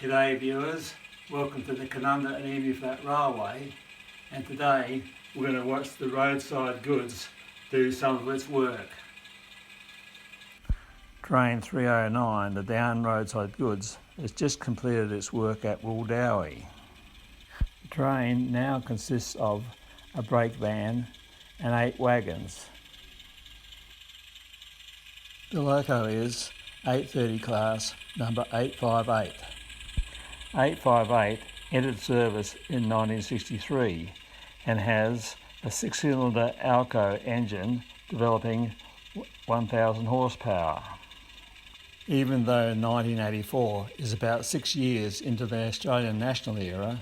G'day viewers, welcome to the Kanunda and Emu Flat Railway, and today we're going to watch the roadside goods do some of its work. Train 309, the down roadside goods, has just completed its work at Wooldowie. The train now consists of a brake van and 8 wagons. The loco is 830 class number 858. 858 entered service in 1963 and has a 6-cylinder Alco engine developing 1,000 horsepower. Even though 1984 is about 6 years into the Australian national era,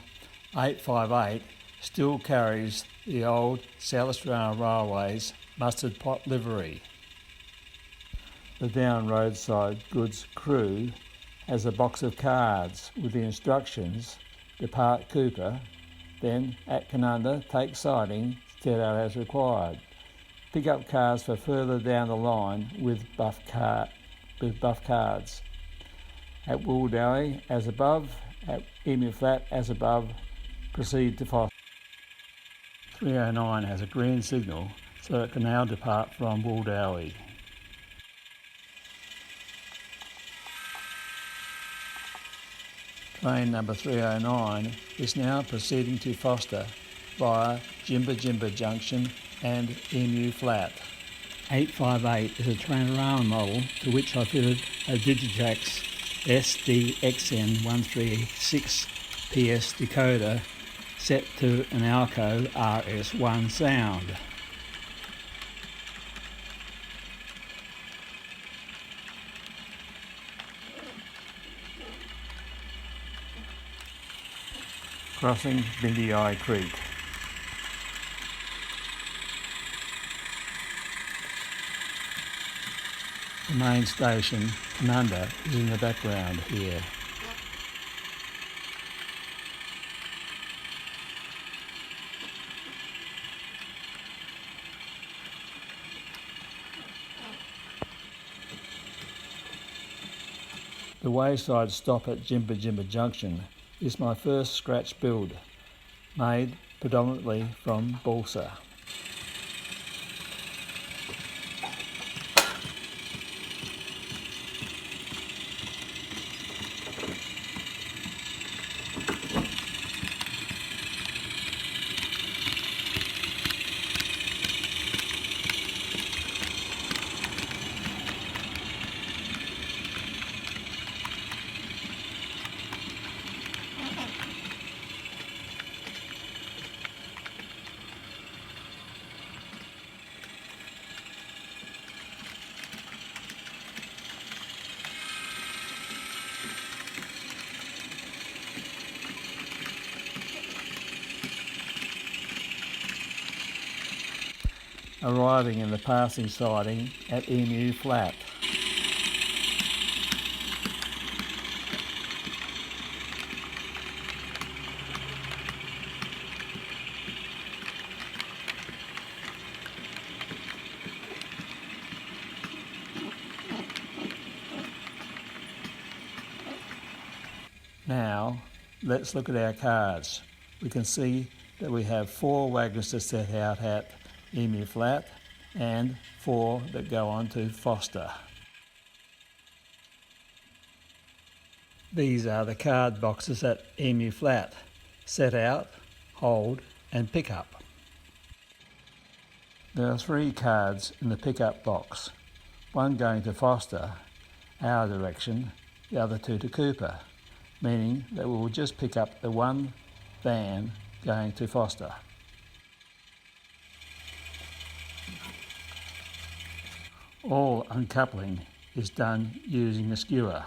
858 still carries the old South Australian Railways mustard pot livery. The down roadside goods crew has a box of cards with the instructions: depart Cooper, then at Kanunda take siding, set out as required. Pick up cards for further down the line with buff cards. At Wooldowie as above, at Emu Flat as above, proceed to Foster. 309 has a green signal, so it can now depart from Wooldowie. Train number 309 is now proceeding to Foster via Jimba Junction and Emu Flat. 858 is a Trainarama model to which I fitted a Digitrax SDXN136 PS decoder set to an Alco RS1 sound. Crossing Bindi Eye Creek. The main station, Kanunda, is in the background here. The wayside stop at Jimba Junction is my first scratch build, made predominantly from balsa. Arriving in the passing siding at Emu Flat. Now, let's look at our cards. We can see that we have 4 wagons to set out at Emu Flat and 4 that go on to Foster. These are the card boxes at Emu Flat: set out, hold and pick up. There are 3 cards in the pickup box, one going to Foster, our direction, the other 2 to Cooper, meaning that we will just pick up the one van going to Foster. All uncoupling is done using a skewer.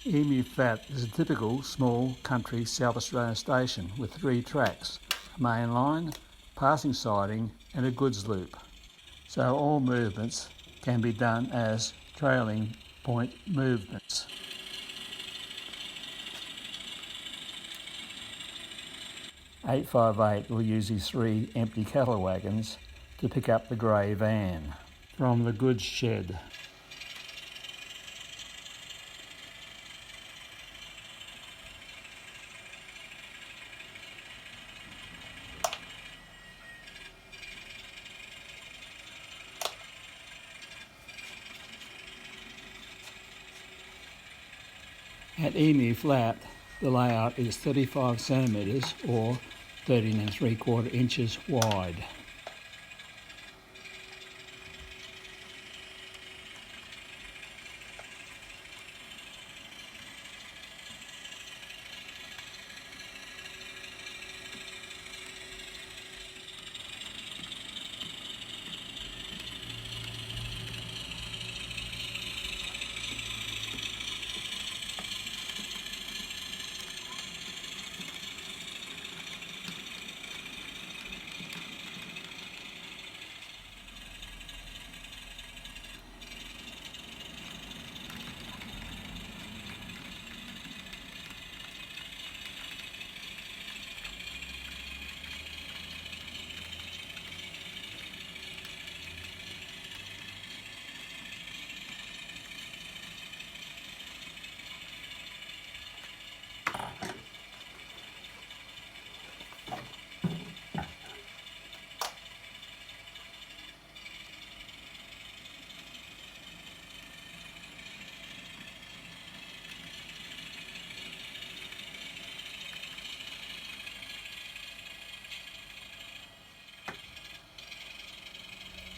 Emu Flat is a typical small country South Australian station with 3 tracks, a main line, passing siding and a goods loop. So all movements can be done as trailing point movements. 858 will use his 3 empty cattle wagons to pick up the grey van from the goods shed. At Emu Flat, the layout is 35 centimetres or 13 3/4 inches wide.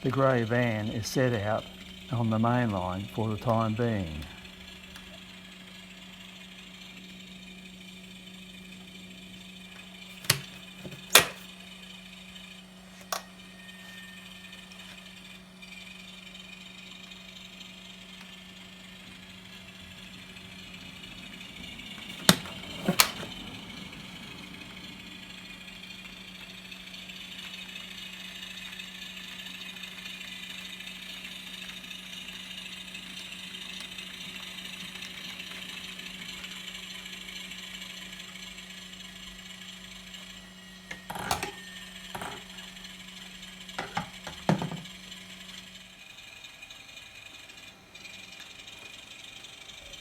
The grey van is set out on the main line for the time being.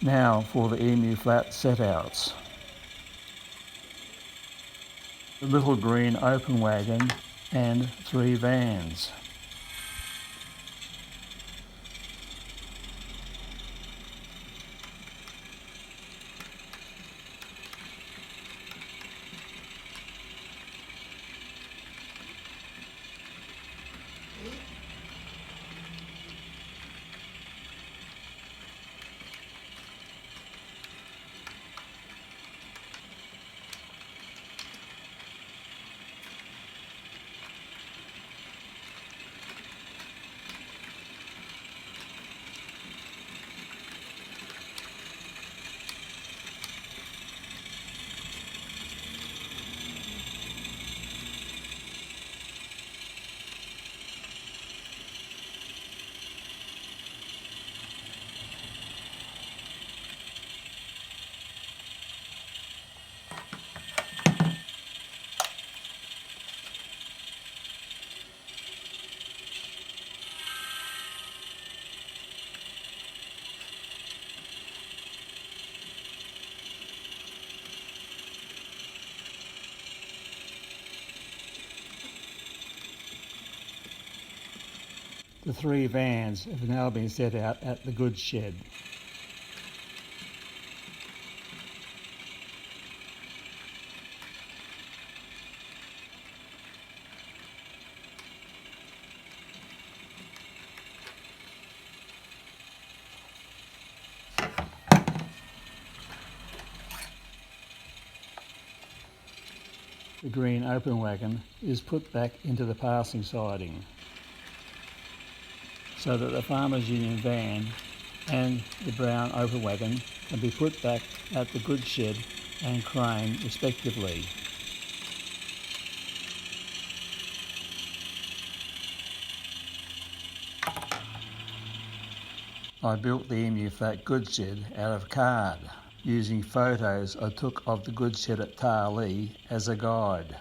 Now for the Emu Flat setouts. The little green open wagon and 3 vans. The 3 vans have now been set out at the goods shed. The green open wagon is put back into the passing siding, so that the Farmers Union van and the brown open wagon can be put back at the goods shed and crane respectively. I built the Emu Flat goods shed out of card. using photos I took of the goods shed at Tarlee as a guide.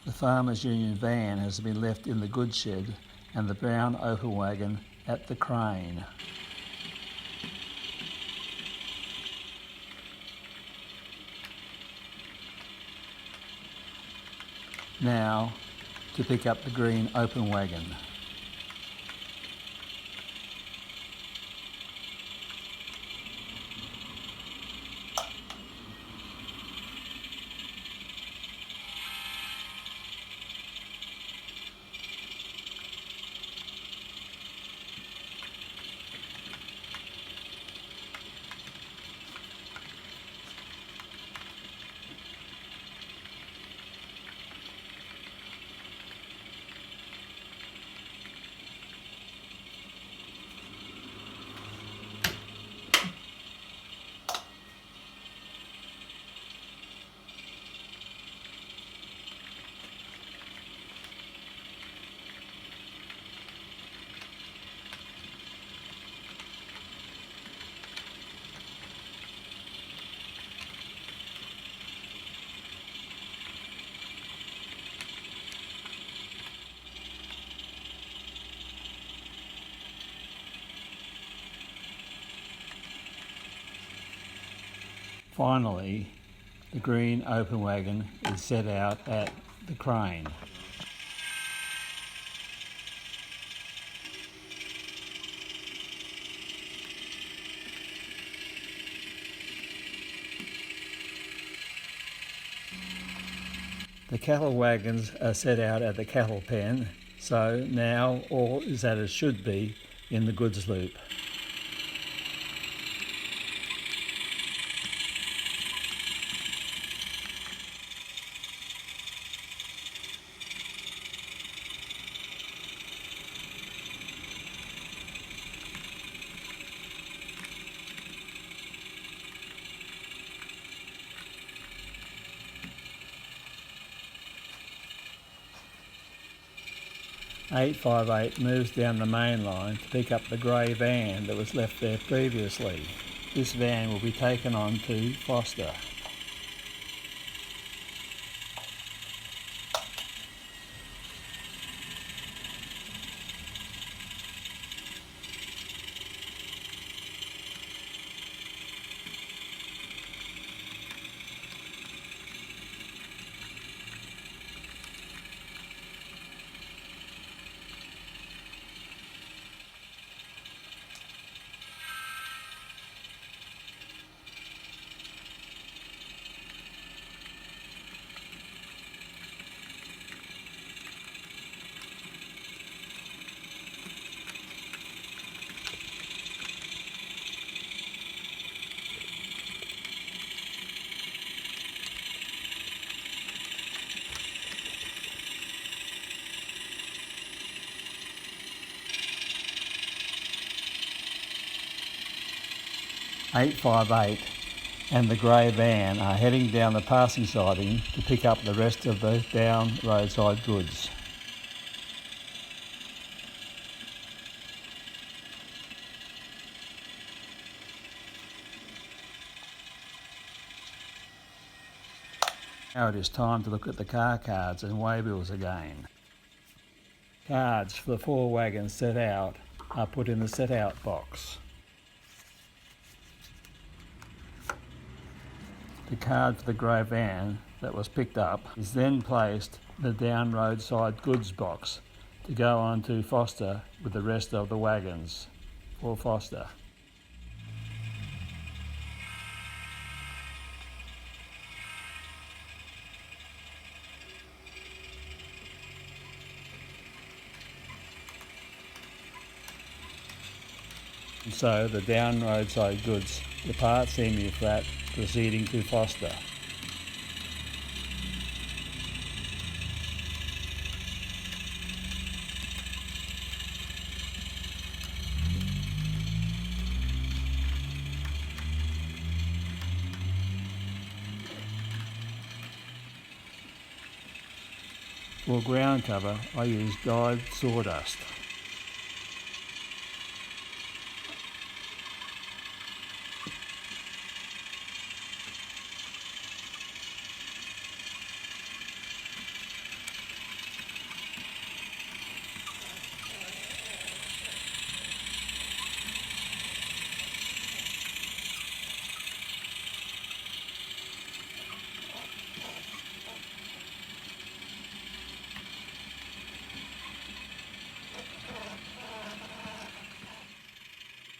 The Farmers Union van has been left in the goods shed and the brown open wagon at the crane. Now to pick up the green open wagon. Finally, the green open wagon is set out at the crane. The cattle wagons are set out at the cattle pen, so now all is as it should be in the goods loop. .858 moves down the main line to pick up the grey van that was left there previously. This van will be taken on to Foster. .858 and the grey van are heading down the passing siding to pick up the rest of the down roadside goods. Now it is time to look at the car cards and waybills again. Cards for the 4 wagons set out are put in the set out box. The card for the grey van that was picked up is then placed in the down roadside goods box to go on to Foster with the rest of the wagons for Foster. And so the down roadside goods departs Emu Flat, proceeding to Foster. For ground cover, I use dyed sawdust.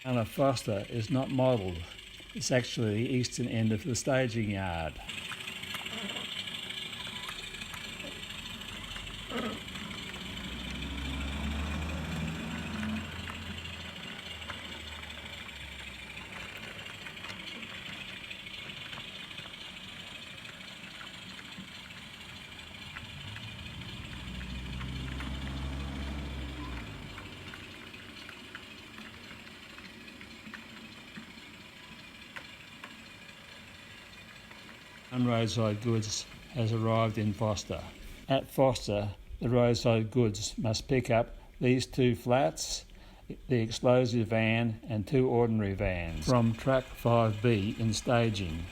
And Foster is not modelled. It's actually the eastern end of the staging yard. And Roadside Goods has arrived in Foster. At Foster, the Roadside Goods must pick up these 2 flats, the explosive van and 2 ordinary vans from track 5B in staging.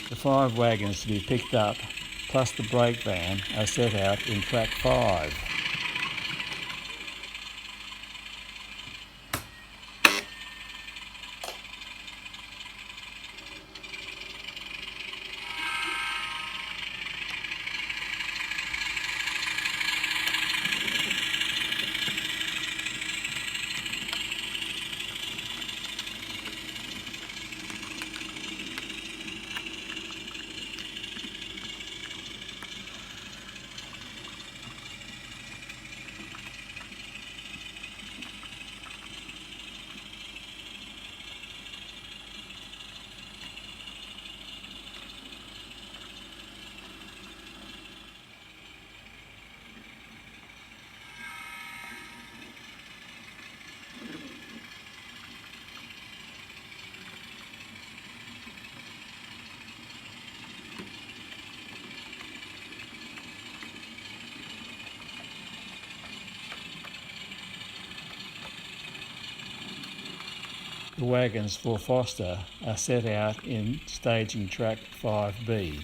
The 5 wagons to be picked up, plus the brake van, are set out in track 5. The wagons for Foster are set out in staging track 5B.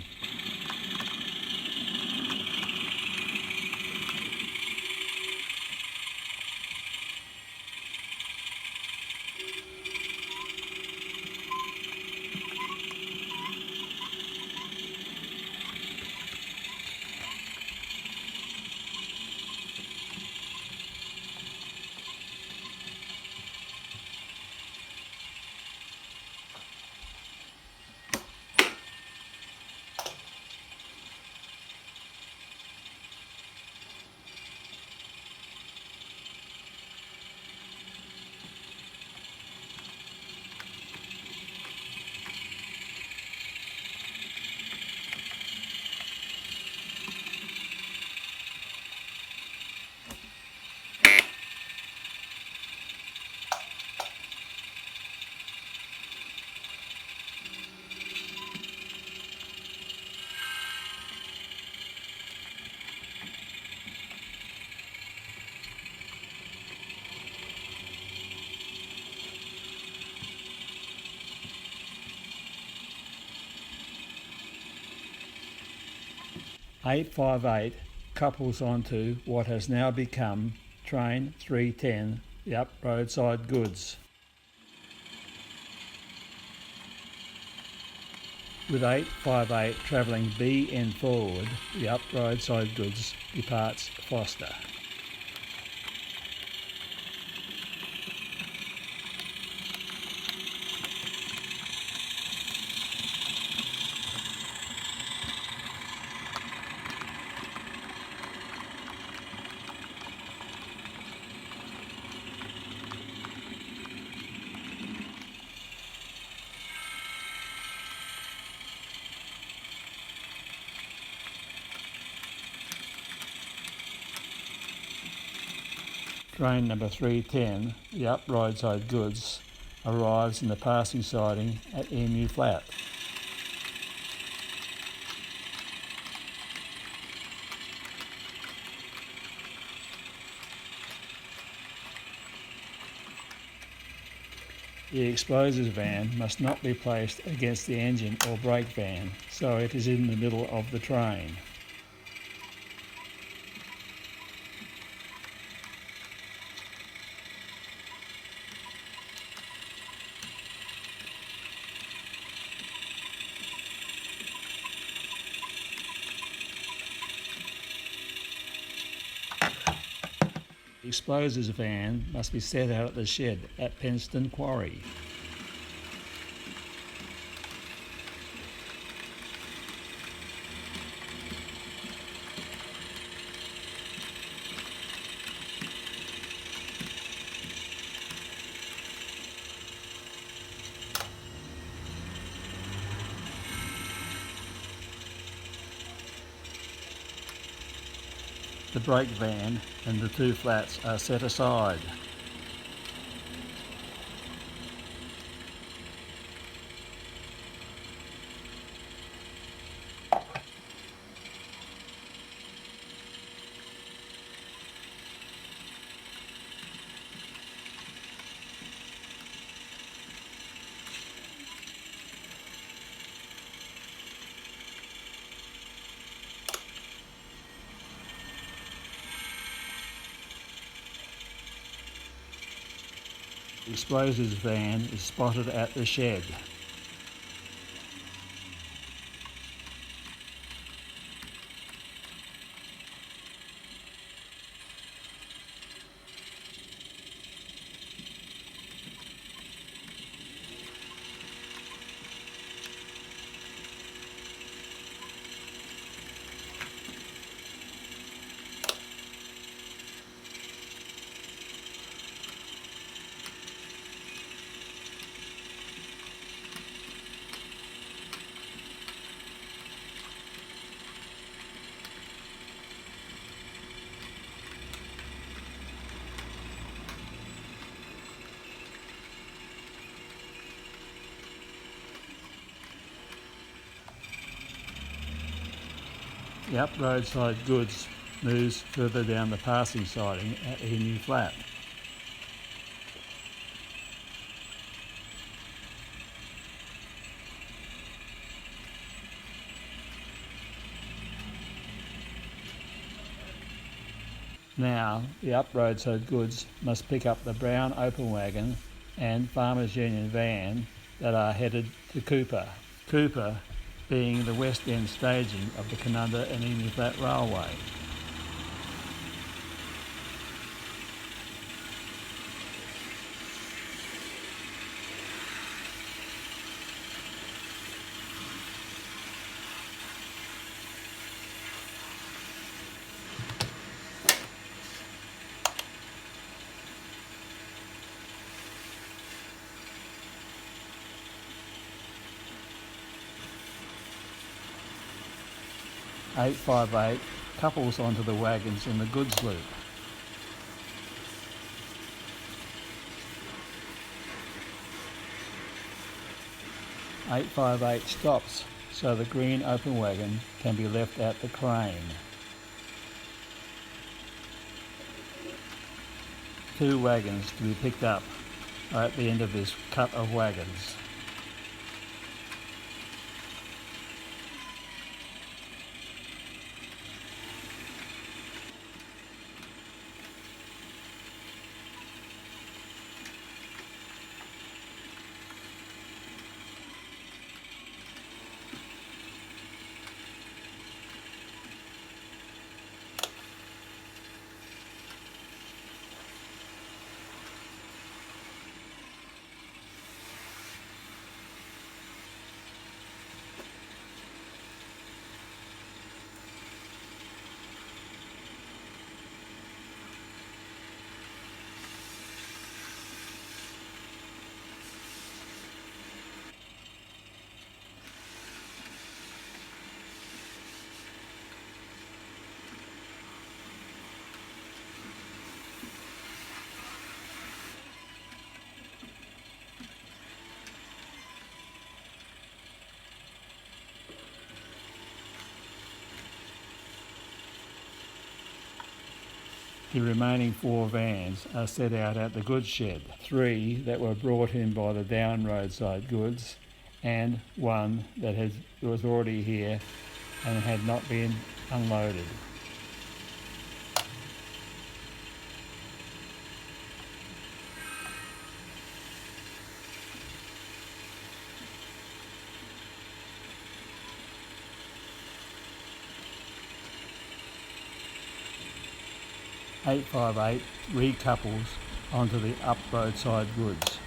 "858 couples onto what has now become train 310, the up roadside goods. With 858 travelling B end forward, the up roadside goods departs Foster. Train number 310, the up roadside goods, arrives in the passing siding at Emu Flat. The explosives van must not be placed against the engine or brake van, so it is in the middle of the train. The explosives van must be set out at the shed at Penston Quarry. The brake van and the two flats are set aside. The explosives van is spotted at the shed. The up roadside goods moves further down the passing siding at Emu Flat. Now the up roadside goods must pick up the brown open wagon and Farmers Union van that are headed to Cooper. Cooper being the west end staging of the Kanunda and Emu Flat Railway. (858) couples onto the wagons in the goods loop. (858) stops so the green open wagon can be left at the crane. 2 wagons to be picked up are at the end of this cut of wagons. The remaining 4 vans are set out at the goods shed, 3 that were brought in by the down roadside goods and 1 that was already here and had not been unloaded. (858) recouples onto the up roadside goods.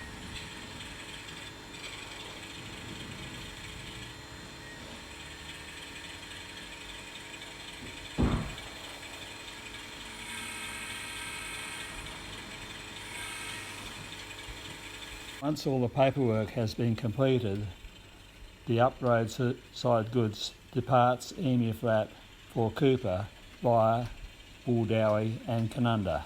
Once all the paperwork has been completed, the up roadside goods departs Emu Flat for Cooper via Wooldowie and Kanunda.